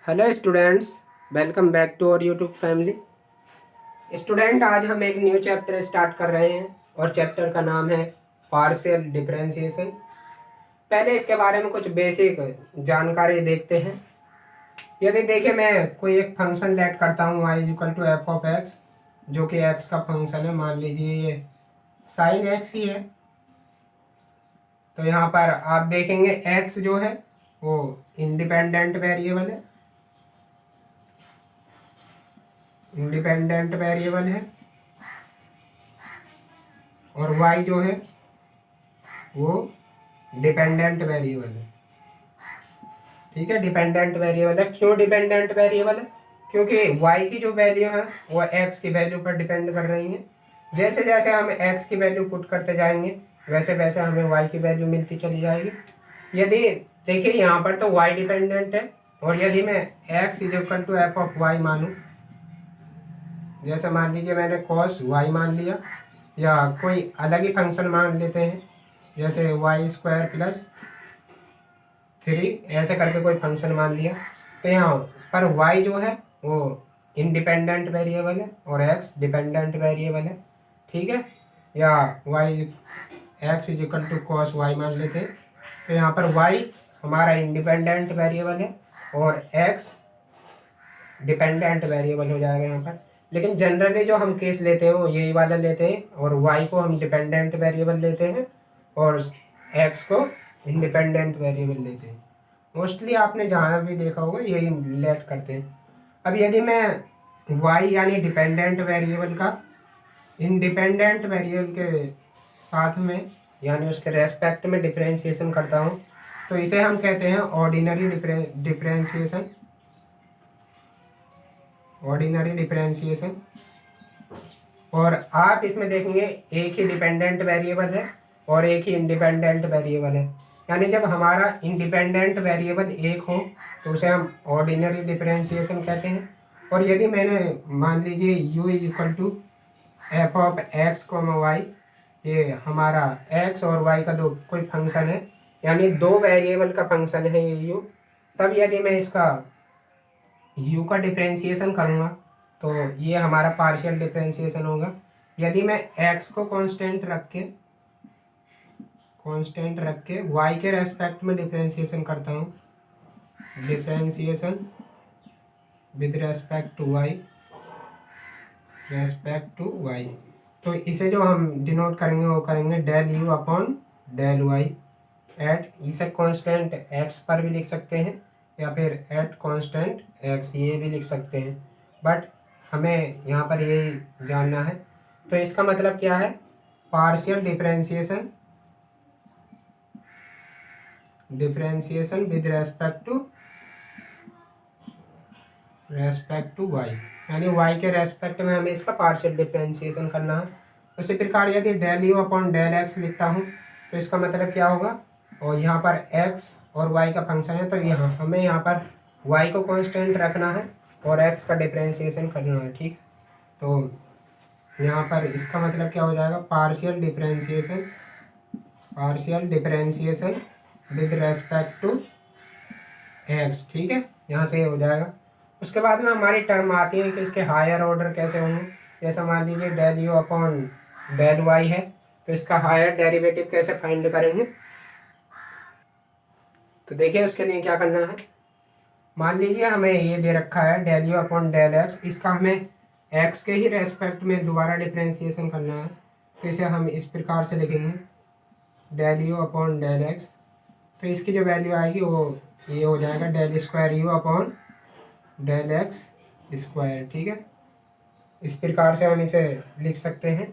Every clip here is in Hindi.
Hello students, welcome back to our YouTube family. Student, आज हम एक न्यू चैप्टर स्टार्ट कर रहे हैं और चैप्टर का नाम है पार्शियल डिफरेंशिएशन। पहले इसके बारे में कुछ बेसिक जानकारी देखते हैं। यदि देखें, मैं कोई एक फंक्शन लेट करता हूँ y equal to f of x, जो कि x का फंक्शन है। मान लीजिए ये साइन x ही है। तो यहाँ पर आप देखेंगे x जो है वो इंडिपेंडेंट वेरिएबल है, और y जो है वो डिपेंडेंट वेरिएबल है। ठीक है, डिपेंडेंट वेरिएबल है। क्यों डिपेंडेंट वेरिएबल है? क्योंकि y की जो वैल्यू है वो x की वैल्यू पर डिपेंड कर रही है। जैसे जैसे हम x की वैल्यू पुट करते जाएंगे वैसे वैसे हमें y की वैल्यू मिलती चली जाएगी। यदि देखिए यहाँ पर तो y डिपेंडेंट है, और यदि मैं x is equal to f of y मानूँ, जैसे मान लीजिए मैंने कॉस y मान लिया, या कोई अलग ही फंक्शन मान लेते हैं, जैसे वाई स्क्वायर प्लस 3 ऐसे करके कोई फंक्शन मान लिया। तो यहाँ पर y जो है वो इंडिपेंडेंट वेरिएबल है और x डिपेंडेंट वेरिएबल है। ठीक है, या x is equal to cos y मान लेते हैं। तो यहाँ पर y हमारा इंडिपेंडेंट वेरिएबल है और x डिपेंडेंट वेरिएबल हो जाएगा यहाँ पर। लेकिन जनरली जो हम केस लेते हैं वो यही वाला लेते हैं, और y को हम डिपेंडेंट वेरिएबल लेते हैं और x को इंडिपेंडेंट वेरिएबल लेते हैं। मोस्टली आपने जहाँ भी देखा होगा यही लेट करते हैं। अब यदि मैं y यानी डिपेंडेंट वेरिएबल का इंडिपेंडेंट वेरिएबल के साथ में यानी उसके रेस्पेक्ट में डिफरेंशिएशन करता हूँ, तो इसे हम कहते हैं ऑर्डिनरी डिफरेंशिएशन। और आप इसमें देखेंगे एक ही डिपेंडेंट वेरिएबल है और एक ही इंडिपेंडेंट वेरिएबल है। यानी जब हमारा इंडिपेंडेंट वेरिएबल एक हो तो उसे हम ऑर्डिनरी डिफरेंशिएशन कहते हैं। और यदि मैंने मान लीजिए u is equal to f of x comma y, ये हमारा x और y का दो कोई फंक्शन है, यानी दो वेरिएबल का फंक्शन है ये u। तब यदि मैं इसका u का डिफरेंशिएशन करूँगा तो ये हमारा पार्शियल डिफरेंशिएशन होगा। यदि मैं x को कांस्टेंट रख के y के रेस्पेक्ट में डिफरेंशिएशन करता हूँ, differentiation with respect to y, तो इसे जो हम डिनोट करेंगे वो करेंगे del u upon del y at, इसे कांस्टेंट x पर भी लिख सकते हैं या फिर एट कांस्टेंट x ये भी लिख सकते हैं, बट हमें यहाँ पर यही जानना है। तो इसका मतलब क्या है? Partial differentiation with respect to y, यानी y के रेस्पेक्ट में हमें इसका पार्शियल डिफरेंशिएशन करना है। उसी प्रकार यदि del u upon del x लिखता हूँ तो इसका मतलब क्या होगा? और यहाँ पर x और y का फंक्शन है, तो यहाँ हमें यहाँ पर y को कांस्टेंट रखना है और x का डिफरेंशिएशन करना है। ठीक, तो यहाँ पर इसका मतलब क्या हो जाएगा? Partial differentiation with respect to x। ठीक है, यहाँ से हो जाएगा। उसके बाद में हमारी टर्म आती है कि इसके हायर ऑर्डर कैसे होंगे। जैसे मान लीजिए del u upon del y है, तो इसका हायर डेरिवेटिव कैसे फाइंड करेंगे? तो देखिए उसके लिए क्या करना है। मान लीजिए हमें ये दे रखा है del u upon del x, इसका हमें x के ही रेस्पेक्ट में दोबारा डिफरेंशिएशन करना है। तो इसे हम इस प्रकार से लिखेंगे del u upon del x, तो इसकी जो वैल्यू आएगी वो ये हो जाएगा del square u upon del x square. ठीक है, इस प्रकार से हम इसे लिख सकते हैं।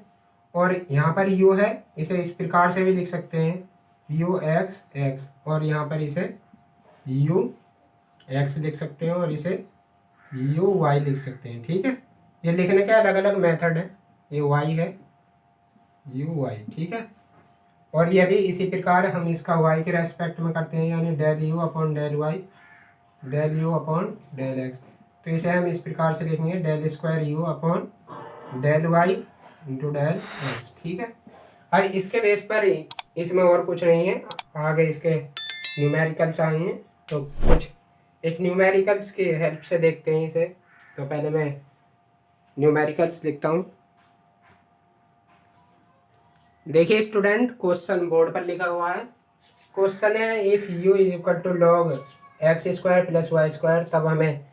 और यहाँ पर u है, इसे इस प्रकार से भी लिख सकते हैं u x, और यहाँ पर इसे u x लिख सकते हैं और इसे u y लिख सकते हैं। ठीक है, ये लिखने के अलग अलग मेथड है, ये y है u y। ठीक है, और यदि इसी प्रकार हम इसका y के रेस्पेक्ट में करते हैं, यानी del u upon del y, del u upon del x, तो इसे हम इस प्रकार से लिखेंगे del square u upon del y into del x। ठीक है, और इसके बेस पर इसमें और कुछ नहीं है, आगे इसके न्यूमेरिकल्स आएंगे तो कुछ एक न्यूमेरिकल्स की हेल्प से देखते हैं इसे। तो पहले मैं न्यूमेरिकल्स लिखता हूँ। देखिए स्टूडेंट, क्वेश्चन बोर्ड पर लिखा हुआ है। क्वेश्चन है if u is equal to log x square plus y square, तब हमें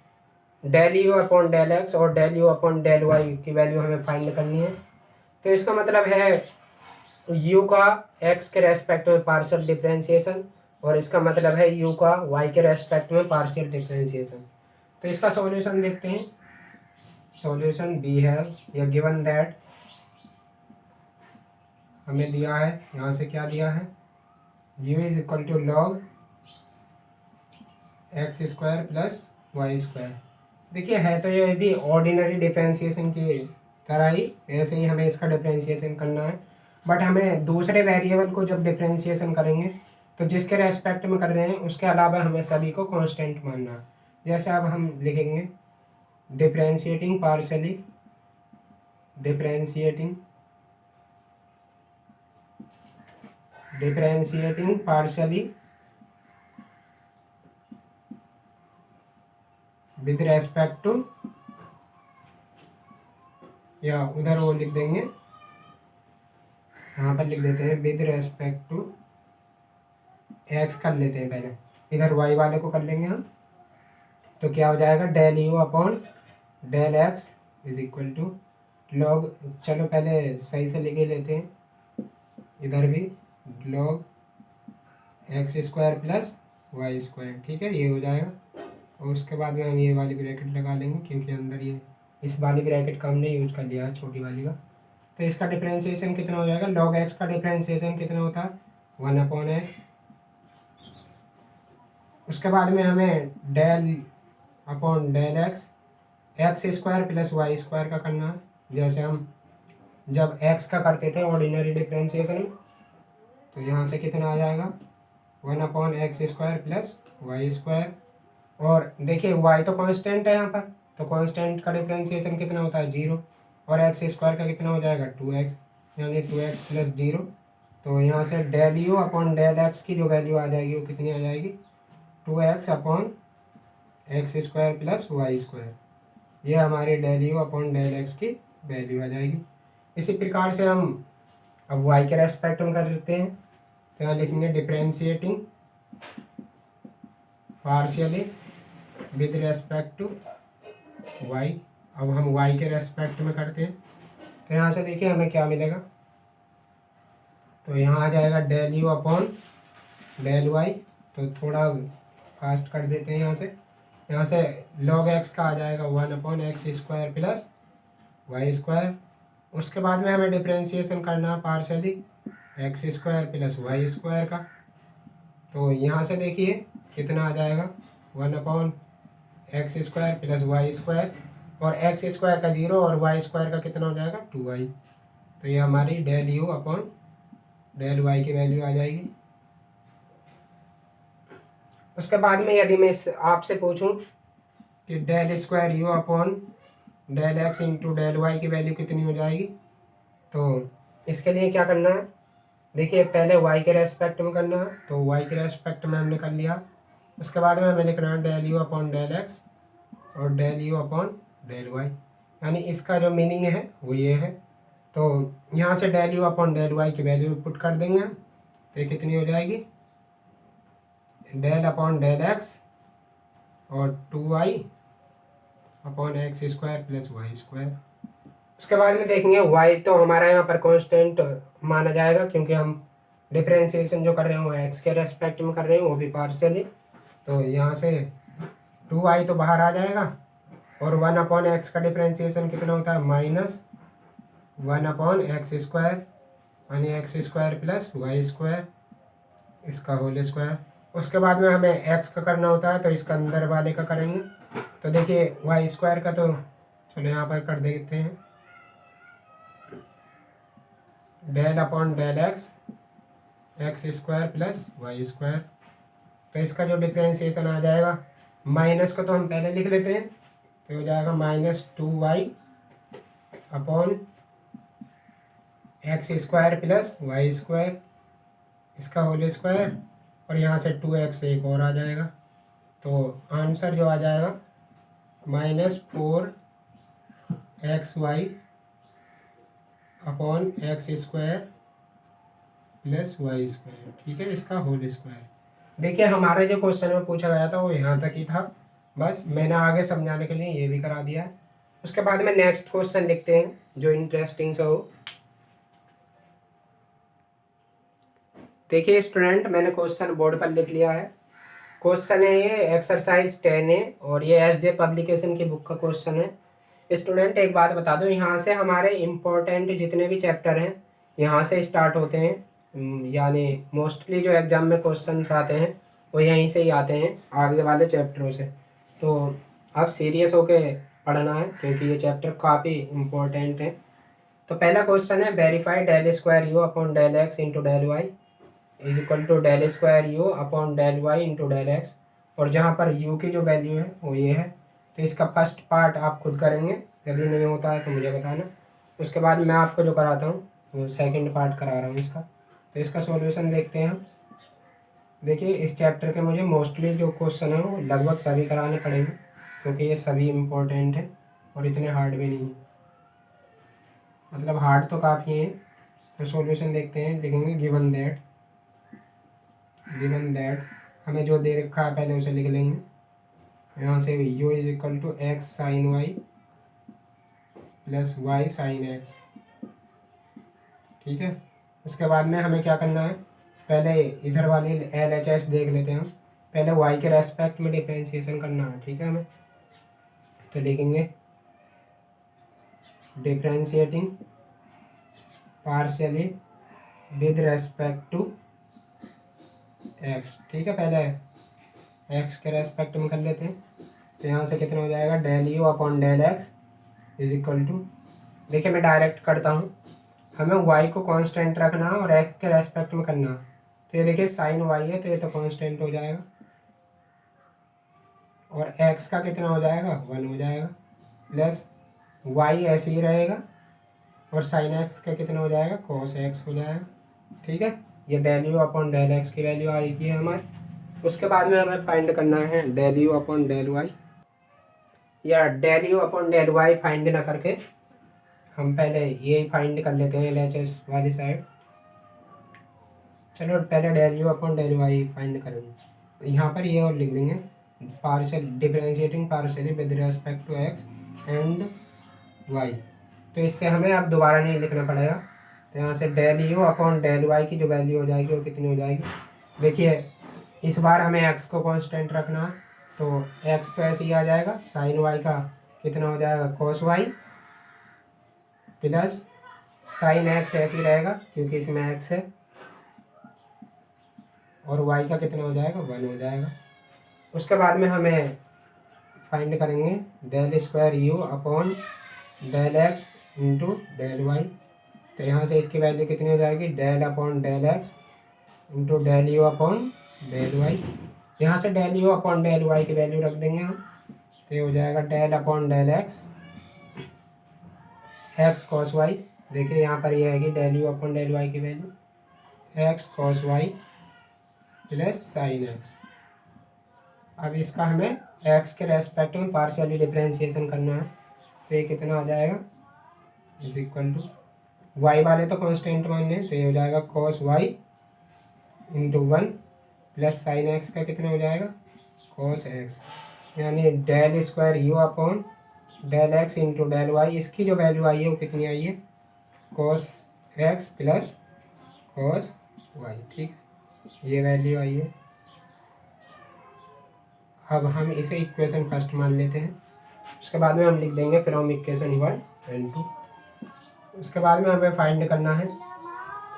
del u upon del x और del u upon del y की वैल्यू हमें फाइंड करनी है। तो इसका मतलब है u का x के रेस्पेक्ट में पार्शियल डिफरेंशिएशन, और इसका मतलब है u का y के रेस्पेक्ट में पार्शियल डिफरेंशिएशन। तो इसका सॉल्यूशन देखते हैं। सॉल्यूशन बी है या गिवन दैट हमें दिया है, यहाँ से क्या दिया है, u is equal to log x square plus y square. देखिए है तो ये भी ऑर्डिनरी डिफरेंशिएशन की तरह ही, ऐसे ही हमें इसका डिफरेंशिएशन करना है। बट हमें दूसरे वेरिएबल को जब डिफरेंशिएशन करेंगे तो जिसके रेस्पेक्ट में कर रहे हैं उसके अलावा हमें सभी को कांस्टेंट मानना है। जैसे अब हम लिखेंगे differentiating partially, differentiating partially with respect to, या उधर वो लिख देंगे, यहाँ पर लिख देते हैं विद रेस्पेक्ट टू एक्स कर लेते हैं पहले, इधर वाई वाले को कर लेंगे हम। तो क्या हो जाएगा, del u upon del x is equal to log, चलो पहले सही से लिखे लेते हैं, इधर भी log x square plus y square, ठीक है, ये हो जाएगा। और उसके बाद में हम ये वाली ब्रैकेट लगा लेंगे, क्योंकि अंदर ये इस वाली ब्रैकेट का हमने यूज कर लिया है, छोटी वाली का। तो इसका डिफरेंशिएशन कितना हो जाएगा, लॉग एक्स का डिफरेंशिएशन कितना होता है, 1/x। उसके बाद में हमें del upon del x square plus y square का करना है। जैसे हम जब एक्स का करते थे ऑर्डिनरी डिफरेंशिएशन, तो यहाँ से कितना आ जाएगा, 1/x square plus y square. और देखिए y तो कांस्टेंट है यहाँ पर, तो कांस्टेंट का डिफरेंशिएशन कितना होता है, 0, और एक्स स्क्वायर का कितना हो जाएगा, 2x, यानी 2x प्लस 0। तो यहाँ से del u upon del x की जो वैल्यू आ जाएगी वो कितनी आ जाएगी, 2x upon x square plus y square. ये हमारी del u upon del x की वैल्यू आ जाएगी। इसी प्रकार से हम अब y के रेस्पेक्ट में कर लेते हैं। तो यहाँ लिखेंगे differentiating partially with respect to y। अब हम y के रेस्पेक्ट में करते हैं, तो यहाँ से देखिए हमें क्या मिलेगा, तो यहाँ आ जाएगा del u upon del y. तो थोड़ा फास्ट कर देते हैं यहाँ से log x का आ जाएगा 1/x square plus y square. उसके बाद में हमें डिफरेंशिएशन करना है partially x square plus y square का। तो यहाँ से देखिए कितना आ जाएगा, 1/x square plus y square, और एक्स स्क्वायर का 0 और वाई स्क्वायर का कितना हो जाएगा, 2y। तो ये हमारी del u upon del y की वैल्यू आ जाएगी। उसके बाद में यदि मैं आपसे पूछूं कि del square u upon del x into del y की वैल्यू कितनी हो जाएगी, तो इसके लिए क्या करना है, देखिए पहले y के रेस्पेक्ट में करना है, तो y के रेस्पेक्ट में हमने कर लिया। उसके बाद में हमें लिखना है del u upon del x और del u upon del y, यानी इसका जो मीनिंग है वो ये है। तो यहाँ से del u upon del y की वैल्यू पुट कर देंगे, तो ये कितनी हो जाएगी, डेल अपॉन डेल एक्स और 2y upon x square plus y square. उसके बाद में देखेंगे y तो हमारा यहाँ पर कांस्टेंट माना जाएगा, क्योंकि हम डिफरेंशिएशन जो कर रहे हैं वो x के रेस्पेक्ट में कर रहे हैं, वो भी पार्शियली। तो यहाँ से 2y तो बाहर आ जाएगा, और 1/x का डिफरेंशिएशन कितना होता है, -1/x स्क्वायर, यानी x square plus y square, इसका होल स्क्वायर। उसके बाद में हमें x का करना होता है, तो इसका अंदर वाले का करेंगे। तो देखिए वाई स्क्वायर का तो चलो यहाँ पर कर देते हैं, del upon del x square plus y square. तो इसका जो डिफरेंशिएशन आ जाएगा, माइनस को तो हम पहले लिख लेते हैं, तो हो जाएगा -2y upon x square plus y square, इसका होल स्क्वायर, और यहाँ से 2x एक और आ जाएगा, तो आंसर जो आ जाएगा -4xy upon x² plus y², ठीक है, इसका होल स्क्वायर। देखिए हमारे जो क्वेश्चन में पूछा गया था वो यहाँ तक ही था, बस मैंने आगे समझाने के लिए ये भी करा दिया है। उसके बाद में नेक्स्ट क्वेश्चन लिखते हैं जो इंटरेस्टिंग सा हो। देखिए स्टूडेंट, मैंने क्वेश्चन बोर्ड पर लिख लिया है। क्वेश्चन है ये एक्सरसाइज 10 है और ये एसजे पब्लिकेशन की बुक का क्वेश्चन है। स्टूडेंट एक बात बता दो, यहाँ से हमारे इम्पोर्टेंट जितने भी चैप्टर हैं यहाँ से स्टार्ट होते हैं, यानी मोस्टली जो एग्जाम में क्वेश्चंस आते हैं वो यहीं से ही आते हैं, आगे वाले चैप्टरों से। तो अब सीरियस होके पढ़ना है क्योंकि ये चैप्टर काफ़ी इम्पोर्टेंट है। तो पहला क्वेश्चन है verify del square u upon del x into del y is equal to del square u upon del y into del x. और जहाँ पर यू की जो वैल्यू है वो ये है। तो इसका फर्स्ट पार्ट आप खुद करेंगे, यदि नहीं होता है तो मुझे बताना। उसके बाद मैं आपको जो कराता हूँ वो सेकंड पार्ट करा रहा हूँ इसका। तो इसका सॉल्यूशन देखते हैं हम। देखिए इस चैप्टर के मुझे मोस्टली जो क्वेश्चन है वो लगभग सभी कराने पड़ेंगे क्योंकि ये सभी इम्पोर्टेंट हैं और इतने हार्ड भी नहीं है, मतलब हार्ड तो काफ़ी है। तो सॉल्यूशन देखते हैं, लिखेंगे गिवन दैट हमें जो दे रखा है पहले उसे लिख लेंगे। यहाँ से u is equal to x sine y plus y sine x, ठीक है। उसके बाद में हमें क्या करना है, पहले इधर वाली LHS देख लेते हैं हम। पहले y के रेस्पेक्ट में डिफ्रेंशिएशन करना है, ठीक है हमें। तो लिखेंगे differentiating partially with respect to x, ठीक है। पहले x के रेस्पेक्ट में कर लेते हैं। तो यहाँ से कितना हो जाएगा, del u upon del x is equal to, देखिए मैं डायरेक्ट करता हूँ, हमें y को कांस्टेंट रखना है और x के रेस्पेक्ट में करना है। तो ये देखिए साइन y है तो ये तो कांस्टेंट हो जाएगा और x का कितना हो जाएगा, 1 हो जाएगा, प्लस y ऐसे ही रहेगा और साइन x का कितना हो जाएगा, cos x हो जाएगा, ठीक है। ये del u upon del x की वैल्यू आएगी हमारी। उसके बाद में हमें फाइंड करना है del u upon del y, या del u upon del y find ना करके हम पहले ये फाइंड कर लेते हैं LHS वाली साइड। चलो पहले del u upon del y find करेंगे। यहाँ पर ये और लिख देंगे partial differentiating partially with respect to x and y. तो इससे हमें अब दोबारा नहीं लिखना पड़ेगा। तो यहाँ से del u upon del y की जो वैल्यू हो जाएगी वो कितनी हो जाएगी, देखिए इस बार हमें एक्स को कांस्टेंट रखना है तो एक्स तो ऐसे ही आ जाएगा, साइन वाई का कितना हो जाएगा, cos y, plus sine x ऐसे ही रहेगा क्योंकि इसमें एक्स है, और वाई का कितना हो जाएगा, 1 हो जाएगा। उसके बाद में हमें फाइंड करेंगे del square u upon del x into del y. तो यहाँ से इसकी वैल्यू कितनी हो जाएगी, del upon del x into del u upon del y. यहाँ से del u upon del y की वैल्यू रख देंगे हम। तो ये हो जाएगा del upon del x x cos y. देखिए यहाँ पर ये आएगी del u upon del y की value x cos y plus sine x. अब इसका हमें एक्स के रेस्पेक्ट में पार्शियली डिफरेंशिएशन करना है। तो ये कितना हो जाएगा, इज इक्वल टू वाई वाले तो कांस्टेंट मानने, तो ये हो जाएगा cos y into 1 plus sine x का कितना हो जाएगा, कॉस एक्स, यानी del square u upon del x into del y. इसकी जो वैल्यू आई है वो कितनी आई है, cos x plus cos y, ठीक है, ये वैल्यू आई है। अब हम इसे इक्वेशन फर्स्ट मान लेते हैं। उसके बाद में हम लिख देंगे फ्रॉम इक्वेशन 1 एंड 2। उसके बाद में हमें फाइंड करना है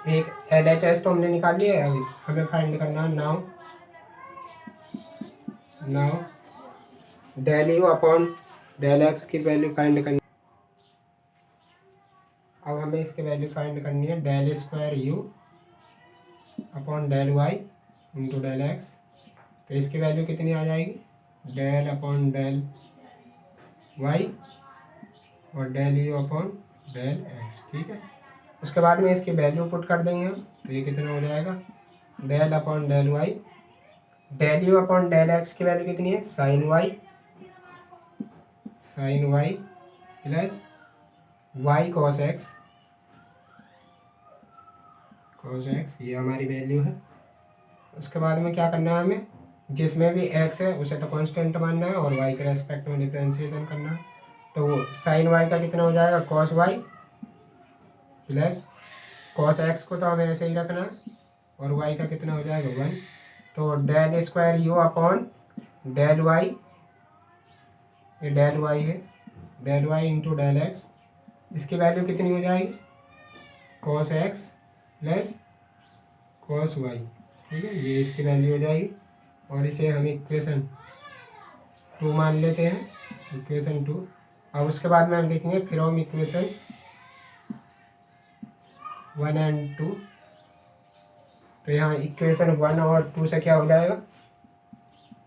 एक LHS तो हमने निकाल लिया है, अभी हमें फाइंड करना है now del u upon del x की वैल्यू फाइंड करनी। अब हमें इसकी वैल्यू फाइंड करनी है del square u upon del y into del x. तो इसकी वैल्यू कितनी आ जाएगी, डेल अपॉन डेल वाई और del u upon del x, ठीक है। उसके बाद में इसकी वैल्यू पुट कर देंगे हम। तो ये कितना हो जाएगा, del upon del y del u upon del x की वैल्यू कितनी है, sine y plus y cos x, ये हमारी वैल्यू है। उसके बाद में क्या करना है हमें, जिसमें भी एक्स है उसे तो कांस्टेंट मानना है और वाई के रेस्पेक्ट में डिफरेंशिएशन करना है। तो वो साइन वाई का कितना हो जाएगा, cos y plus cos x को तो हमें ऐसे ही रखना है और वाई का कितना हो जाएगा 1। तो del square u upon del y, ये डेल वाई है, del y into del x, इसकी वैल्यू कितनी हो जाएगी, cos x plus cos y. ठीक है, ये इसकी वैल्यू हो जाएगी और इसे हम इक्वेशन 2 मान लेते हैं, इक्वेशन 2। अब उसके बाद में हम लिखेंगे फ्रॉम इक्वेशन 1 एंड 2। तो यहाँ इक्वेशन 1 और 2 से क्या हो जाएगा,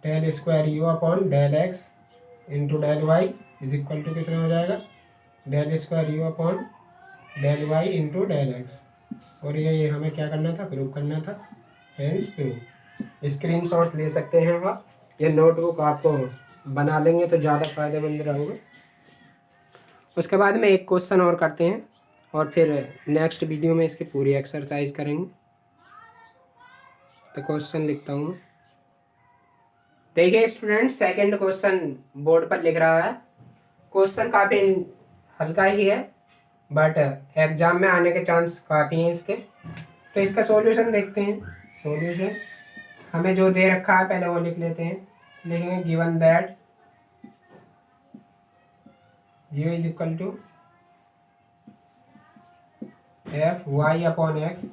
del square u upon del x into del y is equal to कितना हो जाएगा, del square u upon del y into del x. और ये हमें क्या करना था, प्रूव करना था, हेंस प्रूव। स्क्रीनशॉट ले सकते हैं आप, ये नोटबुक आपको बना लेंगे तो ज़्यादा फायदेमंद रहेंगे। उसके बाद में एक क्वेश्चन और करते हैं और फिर नेक्स्ट वीडियो में इसकी पूरी एक्सरसाइज करेंगे। तो क्वेश्चन लिखता हूँ मैं। देखिए स्टूडेंट, सेकंड क्वेश्चन बोर्ड पर लिख रहा है। क्वेश्चन काफ़ी हल्का ही है बट एग्जाम में आने के चांस काफ़ी हैं इसके। तो इसका सॉल्यूशन देखते हैं। सॉल्यूशन हमें जो दे रखा है पहले वो लिख लेते हैं। लिखेंगे given that u is equal to f y upon x.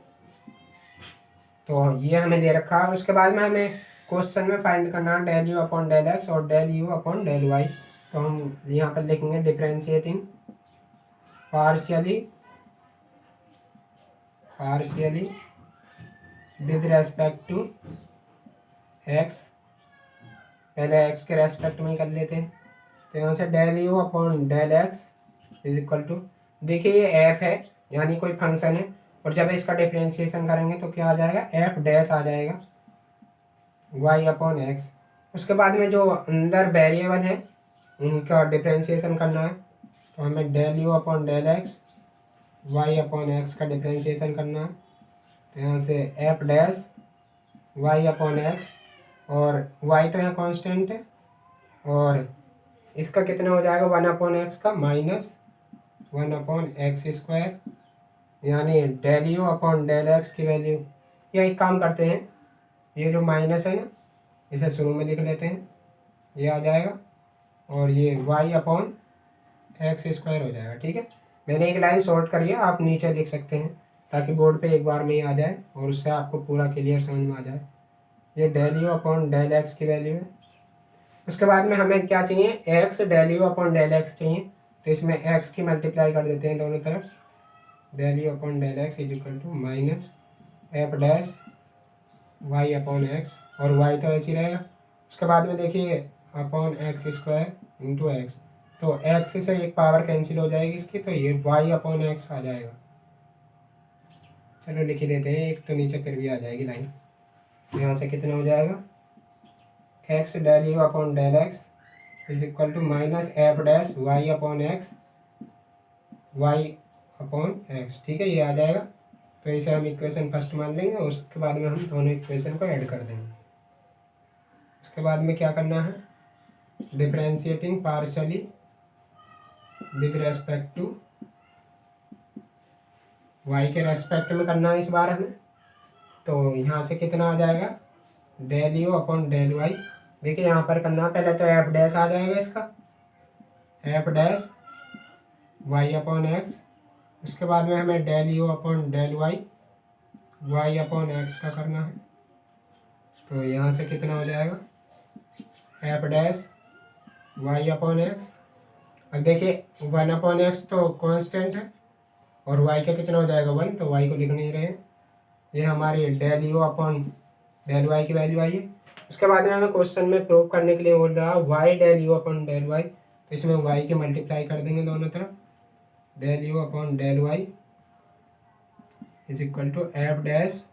तो ये हमें दे रखा है। उसके बाद में हमें क्वेश्चन में फाइंड करना है del u upon del x और del u upon del y. तो हम यहाँ पर लिखेंगे differentiating partially with respect to x. पहले एक्स के रेस्पेक्ट में ही कर लेते हैं। तो यहाँ से del u upon del x is equal to, देखिए ये एफ है यानी कोई फंक्शन है और जब इसका डिफरेंशिएशन करेंगे तो क्या आ जाएगा, एफ डैश आ जाएगा वाई अपॉन एक्स। उसके बाद में जो अंदर वेरिएबल है उनका डिफरेंशिएशन करना है। तो हमें del u upon del x y upon x का डिफरेंशिएशन करना है। तो यहाँ से f dash y upon x और वाई तो यहाँ कांस्टेंट है और इसका कितना हो जाएगा 1 अपॉन एक्स का माइनस 1 अपॉन एक्स स्क्वायर, यानी del u upon del x की वैल्यू। या एक काम करते हैं, ये जो माइनस है ना इसे शुरू में लिख लेते हैं, ये आ जाएगा और ये वाई अपॉन एक्स स्क्वायर हो जाएगा। ठीक है, मैंने एक लाइन शॉर्ट करी है, आप नीचे लिख सकते हैं ताकि बोर्ड पे एक बार में ही आ जाए और उससे आपको पूरा क्लियर समझ में आ जाए। ये del u upon del x की वैल्यू है। उसके बाद में हमें क्या चाहिए, x del u upon del x चाहिए। तो इसमें एक्स की मल्टीप्लाई कर देते हैं दोनों तरफ। Del u upon del x is equal to minus f dash y upon x और वाई तो ऐसे ही रहेगा। उसके बाद में देखिए upon x square into x, तो एक्स से एक पावर कैंसिल हो जाएगी इसकी, तो ये वाई अपॉन एक्स आ जाएगा। चलो लिख ही देते हैं, एक तो नीचे फिर भी आ जाएगी लाइन। यहाँ से कितना हो जाएगा, x del u upon del x is equal to minus f dash y upon x y upon x. ठीक है, ये आ जाएगा। तो इसे हम इक्वेशन फर्स्ट मान लेंगे, उसके बाद में हम दोनों इक्वेशन को ऐड कर देंगे। उसके बाद में क्या करना है, differentiating partially with respect to y के रेस्पेक्ट में करना है इस बार हमें। तो यहाँ से कितना आ जाएगा, del u upon del y. देखिए यहाँ पर करना पहले तो एफ डैश आ जाएगा इसका, f dash y upon x. उसके बाद में हमें del u upon del y y upon x का करना है। तो यहाँ से कितना हो जाएगा, f dash y upon x. अब देखिए 1 अपॉन एक्स तो कांस्टेंट है और वाई का कितना हो जाएगा 1, तो वाई को लिख नहीं रहे हैं। ये हमारी del u upon del y की वैल्यू आई है। उसके बाद में हमें क्वेश्चन में प्रूव करने के लिए बोल रहा है y del u upon del y. तो इसमें वाई की मल्टीप्लाई कर देंगे दोनों तरफ, del u upon del y is equal to f dash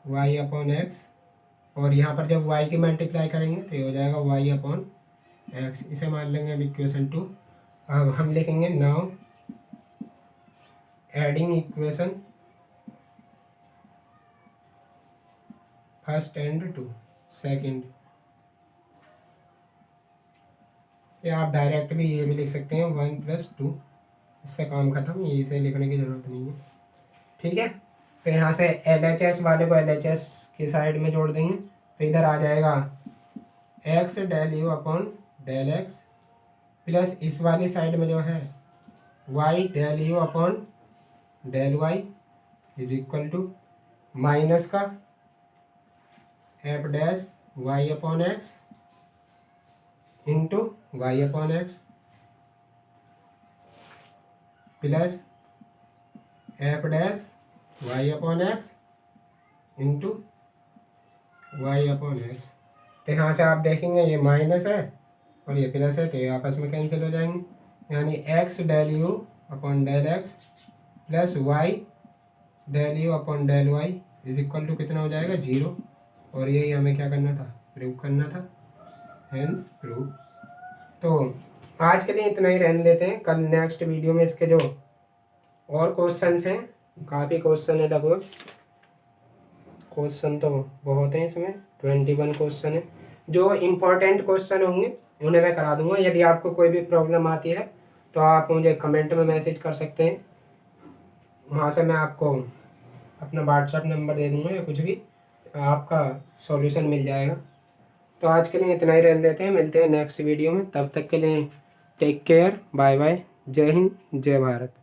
y upon x और यहाँ पर जब y की मल्टीप्लाई करेंगे तो ये हो जाएगा y अपॉन एक्स। इसे मान लेंगे अब इक्वेशन 2। अब हम लिखेंगे now adding equation first and two second, या आप डायरेक्ट भी ये भी लिख सकते हैं 1+2, इससे काम खत्म, ये इसे लिखने की ज़रूरत नहीं है। ठीक है, तो यहाँ से LHS वाले को LHS की साइड में जोड़ देंगे, तो इधर आ जाएगा x del u upon del x plus इस वाली साइड में जो है y del u upon del y is equal to minus का F dash y upon x into y upon x plus F dash y upon x into y upon x. तो यहाँ से आप देखेंगे ये माइनस है और ये प्लस है, तो ये आपस में कैंसिल हो जाएंगे, यानी x del u upon del x plus y del u upon del y is equal to कितना हो जाएगा 0। और यही हमें क्या करना था, प्रूव करना था, हेंस प्रूव। तो आज के लिए इतना ही रहने देते हैं, कल नेक्स्ट वीडियो में इसके जो और क्वेश्चंस हैं, काफ़ी क्वेश्चन है, लगभग क्वेश्चन तो बहुत हैं इसमें, 21 क्वेश्चन है। जो इम्पोर्टेंट क्वेश्चन होंगे उन्हें मैं करा दूंगा। यदि आपको कोई भी प्रॉब्लम आती है तो आप मुझे कमेंट में मैसेज कर सकते हैं, वहाँ से मैं आपको अपना व्हाट्सएप नंबर दे दूंगा या कुछ भी, आपका सॉल्यूशन मिल जाएगा। तो आज के लिए इतना ही रहने देते हैं, मिलते हैं नेक्स्ट वीडियो में, तब तक के लिए टेक केयर, बाय बाय, जय हिंद, जय भारत।